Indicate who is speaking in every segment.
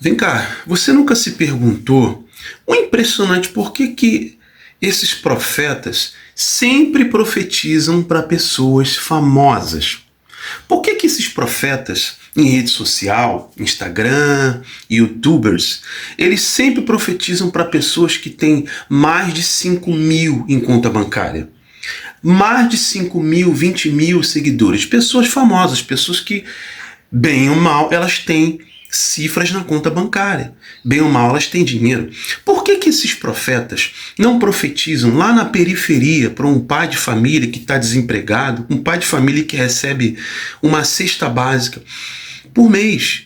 Speaker 1: Vem cá, você nunca se perguntou o impressionante por que esses profetas sempre profetizam para pessoas famosas? Por que esses profetas em rede social, Instagram, YouTubers, eles sempre profetizam para pessoas que têm mais de 5.000 em conta bancária? Mais de 5.000, 20.000 seguidores. Pessoas famosas, pessoas que, bem ou mal, elas têm cifras na conta bancária. Bem ou mal, elas têm dinheiro. Por que esses profetas não profetizam lá na periferia para um pai de família que está desempregado, um pai de família que recebe uma cesta básica por mês,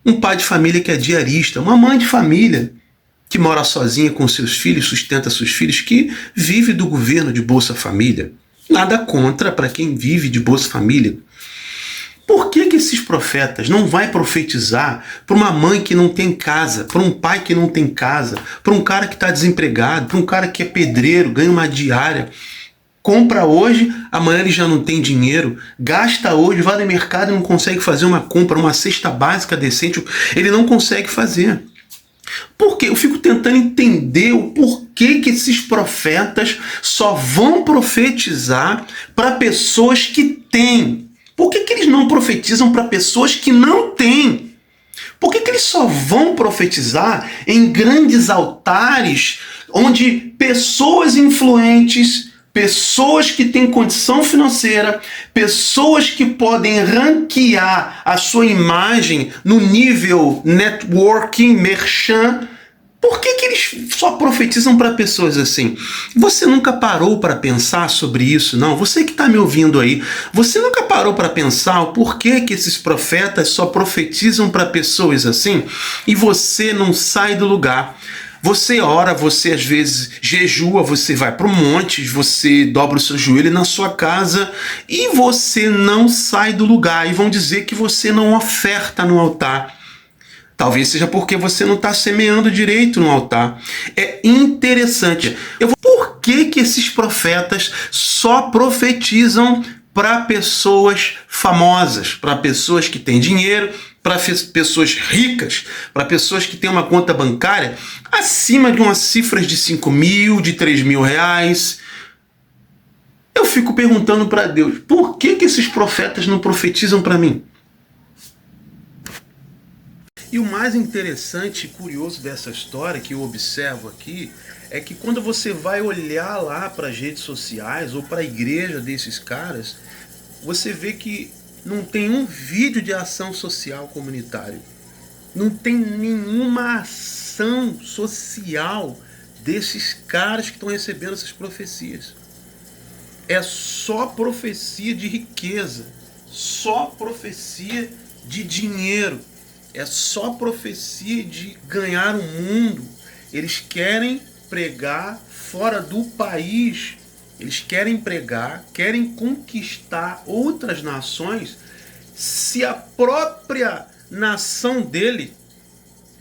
Speaker 1: um pai de família que é diarista, uma mãe de família que mora sozinha com seus filhos, sustenta seus filhos, que vive do governo de Bolsa Família? Nada contra para quem vive de Bolsa Família. Por que esses profetas não vai profetizar para uma mãe que não tem casa, para um pai que não tem casa, para um cara que está desempregado, para um cara que é pedreiro, ganha uma diária, compra hoje, amanhã ele já não tem dinheiro, gasta hoje, vai no mercado e não consegue fazer uma compra, uma cesta básica decente, ele não consegue fazer. Por quê? Eu fico tentando entender o porquê que esses profetas só vão profetizar para pessoas que têm. Por que eles não profetizam para pessoas que não têm? Por que eles só vão profetizar em grandes altares onde pessoas influentes, pessoas que têm condição financeira, pessoas que podem ranquear a sua imagem no nível networking, merchan? Por que eles só profetizam para pessoas assim? Você nunca parou para pensar sobre isso, não? Você que está me ouvindo aí, você nunca parou para pensar o porquê que esses profetas só profetizam para pessoas assim e você não sai do lugar? Você ora, você às vezes jejua, você vai para o monte, você dobra o seu joelho na sua casa e você não sai do lugar. E vão dizer que você não oferta no altar. Talvez seja porque você não está semeando direito no altar. É interessante. Por que esses profetas só profetizam para pessoas famosas, para pessoas que têm dinheiro, para pessoas ricas, para pessoas que têm uma conta bancária acima de umas cifras de 5.000, de 3.000 reais? Eu fico perguntando para Deus, por que esses profetas não profetizam para mim? E o mais interessante e curioso dessa história que eu observo aqui é que quando você vai olhar lá para as redes sociais ou para a igreja desses caras, você vê que não tem um vídeo de ação social comunitária. Não tem nenhuma ação social desses caras que estão recebendo essas profecias. É só profecia de riqueza, só profecia de dinheiro. É só profecia de ganhar o mundo. Eles querem pregar fora do país. Eles querem pregar, querem conquistar outras nações. Se a própria nação dele,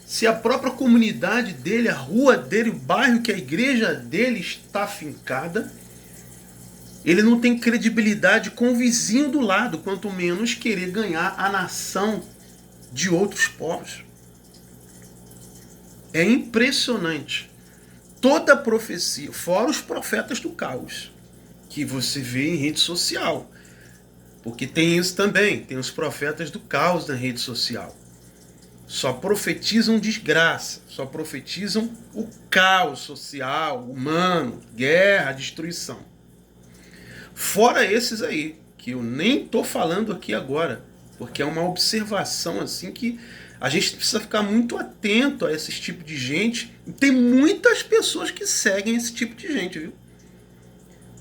Speaker 1: se a própria comunidade dele, a rua dele, o bairro que a igreja dele está fincada, ele não tem credibilidade com o vizinho do lado, quanto menos querer ganhar a nação de outros povos. É impressionante. Toda a profecia, fora os profetas do caos, que você vê em rede social. Porque tem isso também, tem os profetas do caos na rede social. Só profetizam desgraça, só profetizam o caos social, humano, guerra, destruição. Fora esses aí, que eu nem estou falando aqui agora, porque é uma observação assim que a gente precisa ficar muito atento a esse tipo de gente. E tem muitas pessoas que seguem esse tipo de gente, viu?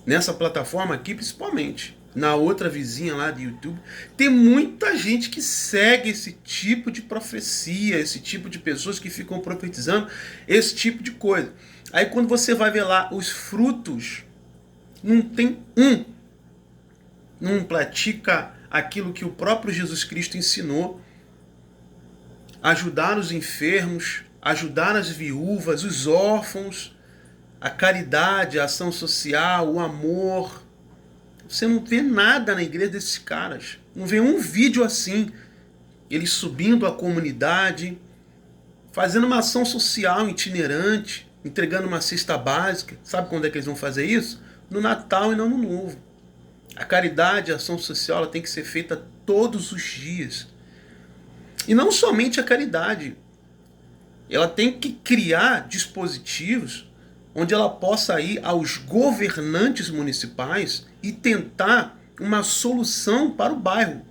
Speaker 1: Nessa plataforma aqui, principalmente. Na outra vizinha lá do YouTube, tem muita gente que segue esse tipo de profecia, esse tipo de pessoas que ficam profetizando esse tipo de coisa. Aí quando você vai ver lá os frutos, não tem um. Não pratica aquilo que o próprio Jesus Cristo ensinou: ajudar os enfermos, ajudar as viúvas, os órfãos, a caridade, a ação social, o amor. Você não vê nada na igreja desses caras. Não vê um vídeo assim, eles subindo a comunidade, fazendo uma ação social itinerante, entregando uma cesta básica. Sabe quando é que eles vão fazer isso? No Natal e no Ano Novo. A caridade, a ação social, ela tem que ser feita todos os dias. E não somente a caridade. Ela tem que criar dispositivos onde ela possa ir aos governantes municipais e tentar uma solução para o bairro.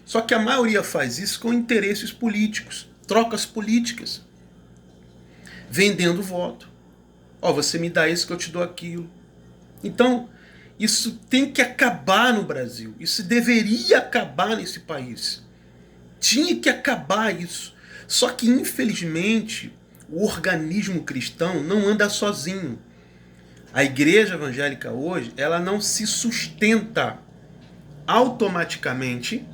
Speaker 1: Só que a maioria faz isso com interesses políticos, trocas políticas, vendendo voto. Ó, você me dá isso que eu te dou aquilo. Então, isso tem que acabar no Brasil. Isso deveria acabar nesse país. Tinha que acabar isso. Só que, infelizmente, o organismo cristão não anda sozinho. A igreja evangélica hoje, ela não se sustenta automaticamente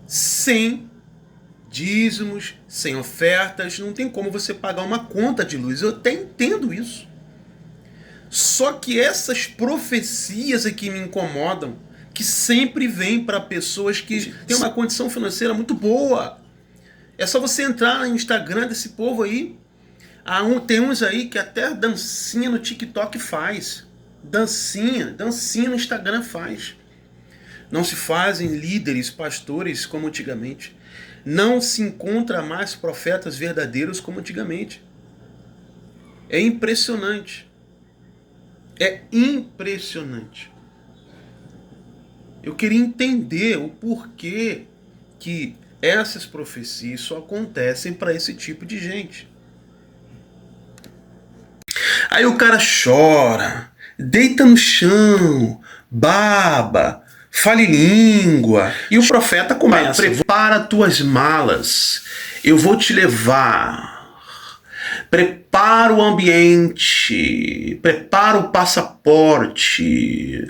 Speaker 1: sem dízimos, sem ofertas. Não tem como você pagar uma conta de luz. Eu até entendo isso. Só que essas profecias aqui me incomodam, que sempre vêm para pessoas que têm uma condição financeira muito boa. É só você entrar no Instagram desse povo aí. Tem uns aí que até dancinha no TikTok faz. Dancinha no Instagram faz. Não se fazem líderes, pastores como antigamente. Não se encontra mais profetas verdadeiros como antigamente. É impressionante. É impressionante. Eu queria entender o porquê que essas profecias só acontecem para esse tipo de gente. Aí o cara chora, deita no chão, baba, fala em língua. E o profeta começa: prepara tuas malas, eu vou te levar. Prepara o ambiente, prepara o passaporte,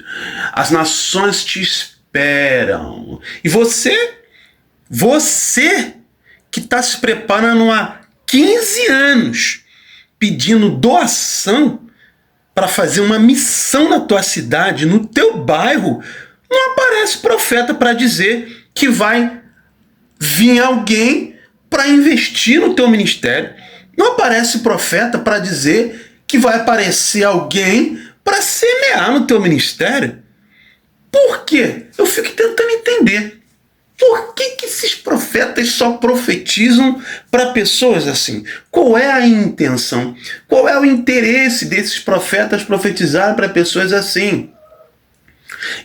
Speaker 1: as nações te esperam. E você que está se preparando há 15 anos, pedindo doação para fazer uma missão na tua cidade, no teu bairro, não aparece profeta para dizer que vai vir alguém para investir no teu ministério. Não aparece profeta para dizer que vai aparecer alguém para semear no teu ministério. Por quê? Eu fico tentando entender. Por que esses profetas só profetizam para pessoas assim? Qual é a intenção? Qual é o interesse desses profetas profetizar para pessoas assim?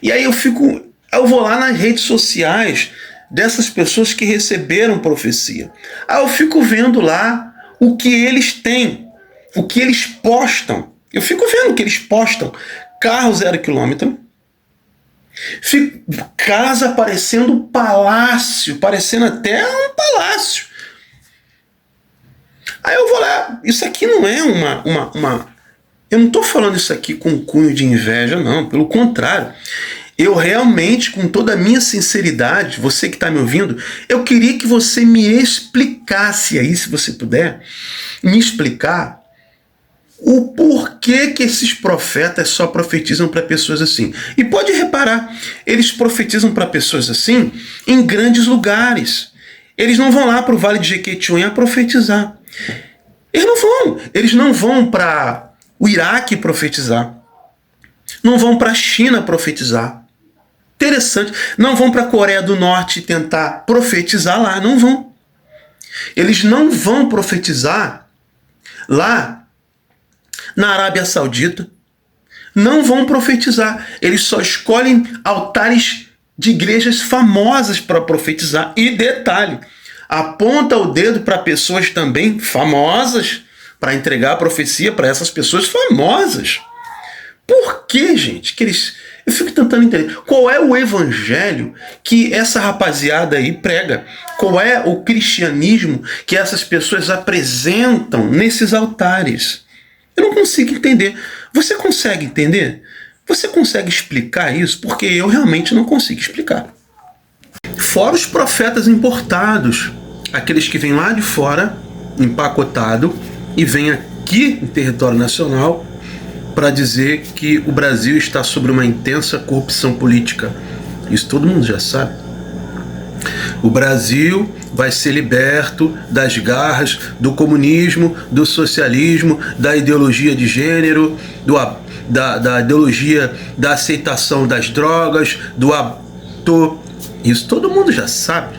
Speaker 1: E aí eu vou lá nas redes sociais dessas pessoas que receberam profecia. Aí eu fico vendo lá o que eles têm, o que eles postam. Eu fico vendo o que eles postam. Carro 0 km. Casa parecendo palácio, parecendo até um palácio. Aí eu vou lá. Isso aqui não é uma... Eu não estou falando isso aqui com cunho de inveja, não. Pelo contrário. Eu realmente, com toda a minha sinceridade, você que está me ouvindo, eu queria que você me explicasse aí, se você puder, me explicar o porquê que esses profetas só profetizam para pessoas assim. E pode reparar, eles profetizam para pessoas assim em grandes lugares. Eles não vão lá para o Vale de Jequitinhonha profetizar. Eles não vão para o Iraque profetizar. Não vão para a China profetizar. Interessante. Não vão para a Coreia do Norte tentar profetizar lá. Não vão. Eles não vão profetizar lá na Arábia Saudita. Não vão profetizar. Eles só escolhem altares de igrejas famosas para profetizar. E detalhe, aponta o dedo para pessoas também famosas para entregar a profecia para essas pessoas famosas. Por que, gente, que eles... Eu fico tentando entender. Qual é o evangelho que essa rapaziada aí prega? Qual é o cristianismo que essas pessoas apresentam nesses altares? Eu não consigo entender. Você consegue entender? Você consegue explicar isso? Porque eu realmente não consigo explicar. Fora os profetas importados. Aqueles que vêm lá de fora, empacotado, e vêm aqui em território nacional para dizer que o Brasil está sob uma intensa corrupção política. Isso todo mundo já sabe. O Brasil vai ser liberto das garras do comunismo, do socialismo, da ideologia de gênero, da ideologia da aceitação das drogas, do aborto. Isso todo mundo já sabe.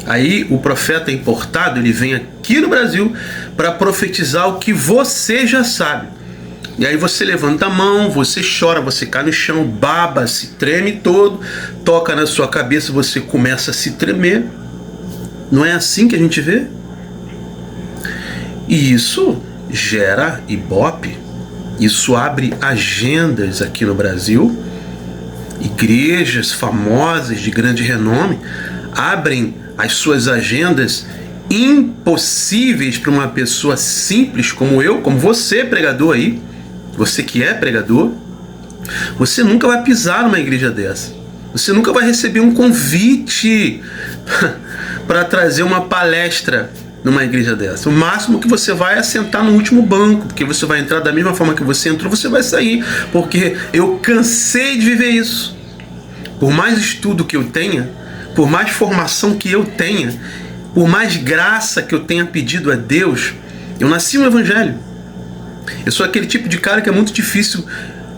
Speaker 1: Aí o profeta importado, ele vem aqui no Brasil para profetizar o que você já sabe. E aí você levanta a mão, você chora, você cai no chão, baba, se treme todo, toca na sua cabeça, você começa a se tremer. Não é assim que a gente vê? E isso gera ibope, isso abre agendas aqui no Brasil. Igrejas famosas de grande renome abrem as suas agendas impossíveis para uma pessoa simples como eu, como você, pregador aí. Você que é pregador, você nunca vai pisar numa igreja dessa. Você nunca vai receber um convite para trazer uma palestra numa igreja dessa. O máximo que você vai é sentar no último banco, porque você vai entrar da mesma forma que você entrou, você vai sair. Porque eu cansei de viver isso. Por mais estudo que eu tenha, por mais formação que eu tenha, por mais graça que eu tenha pedido a Deus, eu nasci no Evangelho. Eu sou aquele tipo de cara que é muito difícil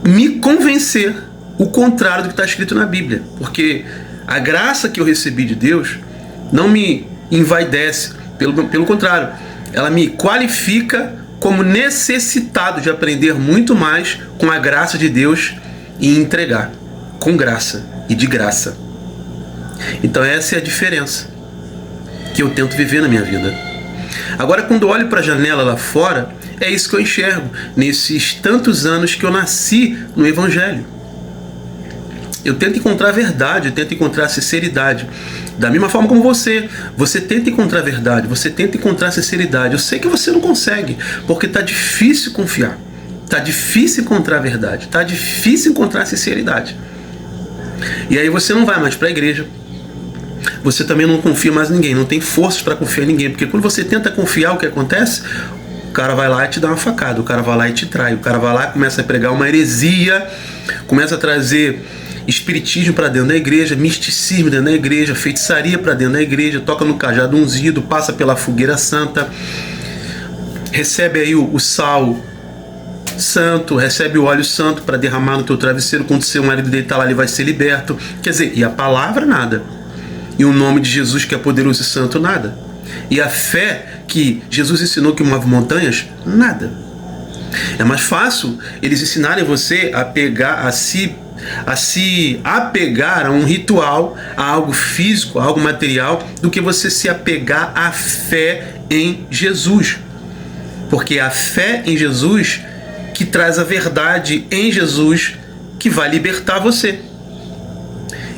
Speaker 1: me convencer o contrário do que está escrito na Bíblia. Porque a graça que eu recebi de Deus não me envaidece. Pelo contrário, ela me qualifica como necessitado de aprender muito mais com a graça de Deus e entregar com graça e de graça. Então essa é a diferença que eu tento viver na minha vida. Agora, quando eu olho para a janela lá fora, é isso que eu enxergo nesses tantos anos que eu nasci no Evangelho. Eu tento encontrar a verdade, eu tento encontrar a sinceridade. Da mesma forma como você tenta encontrar a verdade, você tenta encontrar a sinceridade. Eu sei que você não consegue, porque está difícil confiar, está difícil encontrar a verdade, está difícil encontrar a sinceridade. E aí você não vai mais para a igreja, você também não confia mais em ninguém, não tem forças para confiar em ninguém, porque quando você tenta confiar, o que acontece? O cara vai lá e te dá uma facada, o cara vai lá e te trai, o cara vai lá e começa a pregar uma heresia, começa a trazer espiritismo para dentro da igreja, misticismo dentro da igreja, feitiçaria para dentro da igreja, toca no cajado ungido, passa pela fogueira santa, recebe aí o sal santo, recebe o óleo santo para derramar no teu travesseiro. Quando seu marido deitar lá, ele vai ser liberto. Quer dizer, e a palavra nada, e o nome de Jesus, que é poderoso e santo, nada, e a fé que Jesus ensinou que move montanhas, nada. É mais fácil eles ensinarem você a se apegar a um ritual, a algo físico, a algo material, do que você se apegar à fé em Jesus. Porque é a fé em Jesus que traz a verdade em Jesus, que vai libertar você.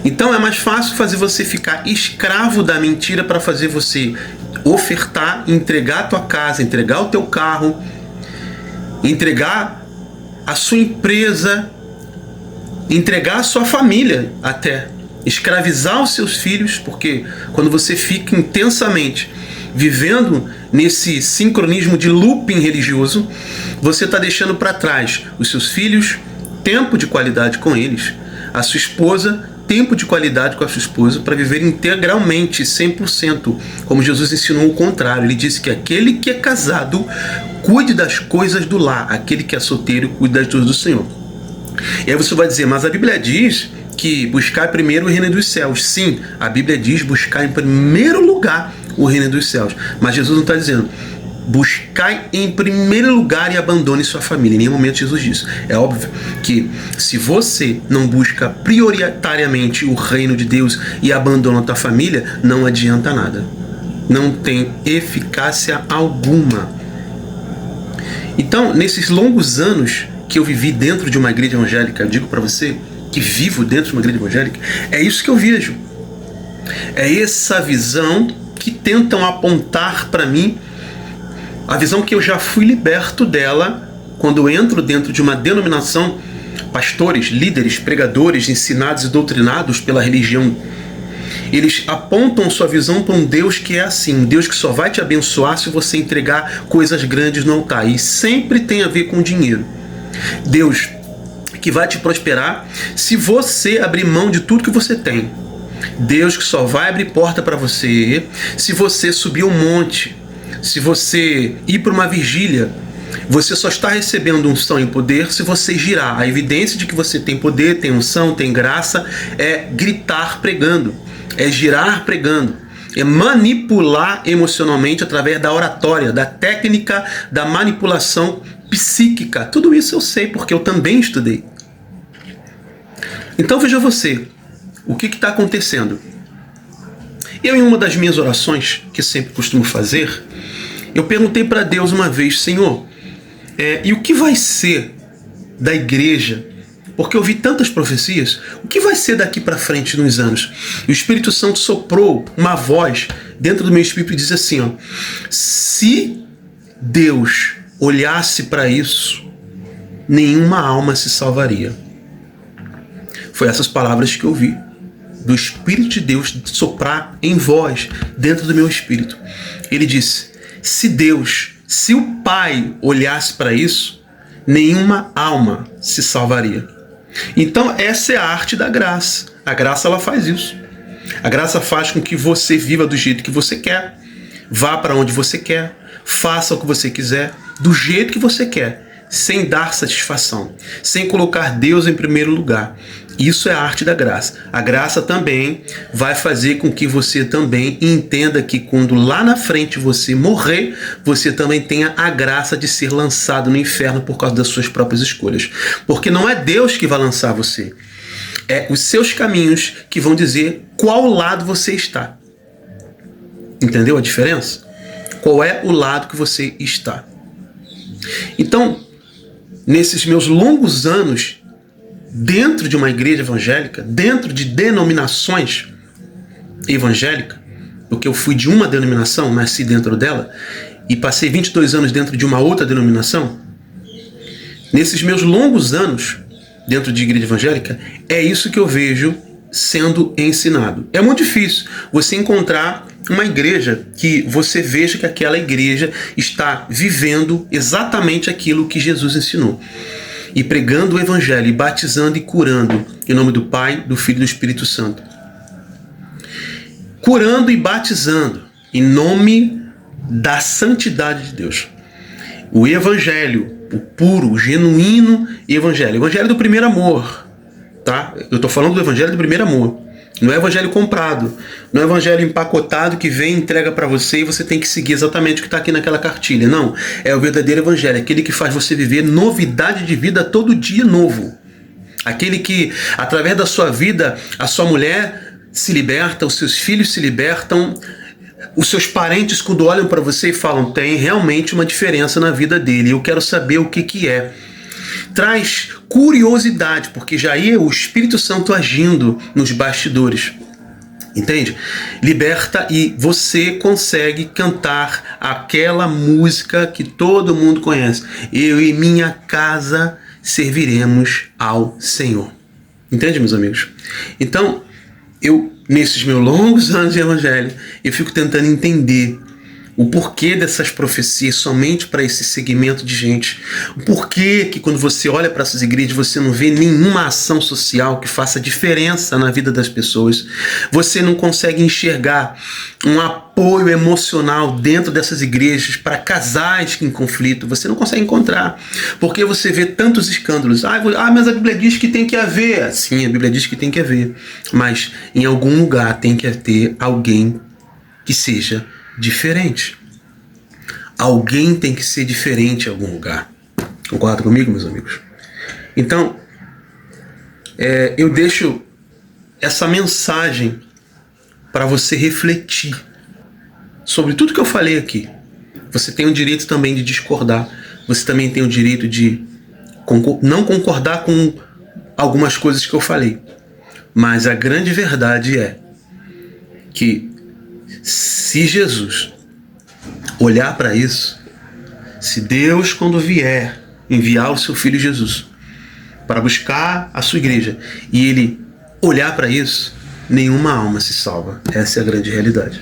Speaker 1: Então é mais fácil fazer você ficar escravo da mentira para fazer você ofertar, entregar a tua casa, entregar o teu carro, entregar a sua empresa, entregar a sua família até, escravizar os seus filhos, porque quando você fica intensamente vivendo nesse sincronismo de looping religioso, você está deixando para trás os seus filhos, tempo de qualidade com eles, a sua esposa, tempo de qualidade com a sua esposa, para viver integralmente, 100%, como Jesus ensinou o contrário. Ele disse que aquele que é casado cuide das coisas do lar, aquele que é solteiro cuide das coisas do Senhor. E aí você vai dizer, mas a Bíblia diz que buscar primeiro o reino dos céus. Sim, a Bíblia diz buscar em primeiro lugar o reino dos céus. Mas Jesus não está dizendo buscai em primeiro lugar e abandone sua família. Em nenhum momento Jesus disse. É óbvio que se você não busca prioritariamente o reino de Deus e abandona a tua família, não adianta nada. Não tem eficácia alguma. Então, nesses longos anos que eu vivi dentro de uma igreja evangélica, eu digo para você que vivo dentro de uma igreja evangélica, é isso que eu vejo. É essa visão que tentam apontar para mim, a visão que eu já fui liberto dela quando eu entro dentro de uma denominação, pastores, líderes, pregadores, ensinados e doutrinados pela religião. Eles apontam sua visão para um Deus que é assim, um Deus que só vai te abençoar se você entregar coisas grandes no altar. E sempre tem a ver com dinheiro. Deus que vai te prosperar se você abrir mão de tudo que você tem. Deus que só vai abrir porta para você se você subir um monte, se você ir para uma vigília. Você só está recebendo unção e poder se você girar. A evidência de que você tem poder, tem unção, tem graça é gritar pregando, é girar pregando, é manipular emocionalmente através da oratória, da técnica da manipulação psíquica. Tudo isso eu sei porque eu também estudei. Então veja você, o que está acontecendo? Eu, em uma das minhas orações, que sempre costumo fazer, eu perguntei para Deus uma vez: Senhor, e o que vai ser da igreja? Porque eu vi tantas profecias. O que vai ser daqui para frente nos anos? E o Espírito Santo soprou uma voz dentro do meu espírito e diz assim, ó: se Deus olhasse para isso, nenhuma alma se salvaria. Foi essas palavras que eu vi do Espírito de Deus soprar em voz dentro do meu espírito. Ele disse: se o Pai olhasse para isso, nenhuma alma se salvaria. Então essa é a arte da graça. A graça, ela faz isso. A graça faz com que você viva do jeito que você quer, vá para onde você quer, faça o que você quiser, do jeito que você quer, sem dar satisfação, sem colocar Deus em primeiro lugar. Isso é a arte da graça. A graça também vai fazer com que você também entenda que quando lá na frente você morrer, você também tenha a graça de ser lançado no inferno por causa das suas próprias escolhas. Porque não é Deus que vai lançar você. É os seus caminhos que vão dizer qual lado você está. Entendeu a diferença? Qual é o lado que você está? Então, nesses meus longos anos dentro de uma igreja evangélica, dentro de denominações evangélicas, porque eu fui de uma denominação, nasci dentro dela, e passei 22 anos dentro de uma outra denominação, nesses meus longos anos dentro de igreja evangélica, é isso que eu vejo sendo ensinado. É muito difícil você encontrar uma igreja que você veja que aquela igreja está vivendo exatamente aquilo que Jesus ensinou. E pregando o evangelho, e batizando e curando, em nome do Pai, do Filho e do Espírito Santo. Curando e batizando, em nome da santidade de Deus. O evangelho, o puro, o genuíno evangelho. O evangelho do primeiro amor. Tá? Eu estou falando do evangelho do primeiro amor. Não é evangelho comprado, não é evangelho empacotado que vem e entrega para você e você tem que seguir exatamente o que está aqui naquela cartilha. Não, é o verdadeiro evangelho, aquele que faz você viver novidade de vida todo dia novo. Aquele que, através da sua vida, a sua mulher se liberta, os seus filhos se libertam, os seus parentes, quando olham para você e falam, tem realmente uma diferença na vida dele, eu quero saber o que é. Traz curiosidade, porque já é o Espírito Santo agindo nos bastidores. Entende? Liberta e você consegue cantar aquela música que todo mundo conhece. Eu e minha casa serviremos ao Senhor. Entende, meus amigos? Então, eu, nesses meus longos anos de evangelho, eu fico tentando entender o porquê dessas profecias somente para esse segmento de gente. O porquê que quando você olha para essas igrejas você não vê nenhuma ação social que faça diferença na vida das pessoas. Você não consegue enxergar um apoio emocional dentro dessas igrejas para casais em conflito. Você não consegue encontrar. Porque você vê tantos escândalos. Mas a Bíblia diz que tem que haver. Sim, a Bíblia diz que tem que haver. Mas em algum lugar tem que ter alguém que seja diferente. Alguém tem que ser diferente em algum lugar. Concorda comigo, meus amigos? Então, eu deixo essa mensagem para você refletir sobre tudo que eu falei aqui. Você tem o direito também de discordar. Você também tem o direito de não concordar com algumas coisas que eu falei. Mas a grande verdade é que se Jesus olhar para isso, se Deus, quando vier, enviar o seu Filho Jesus para buscar a sua igreja, e ele olhar para isso, nenhuma alma se salva. Essa é a grande realidade.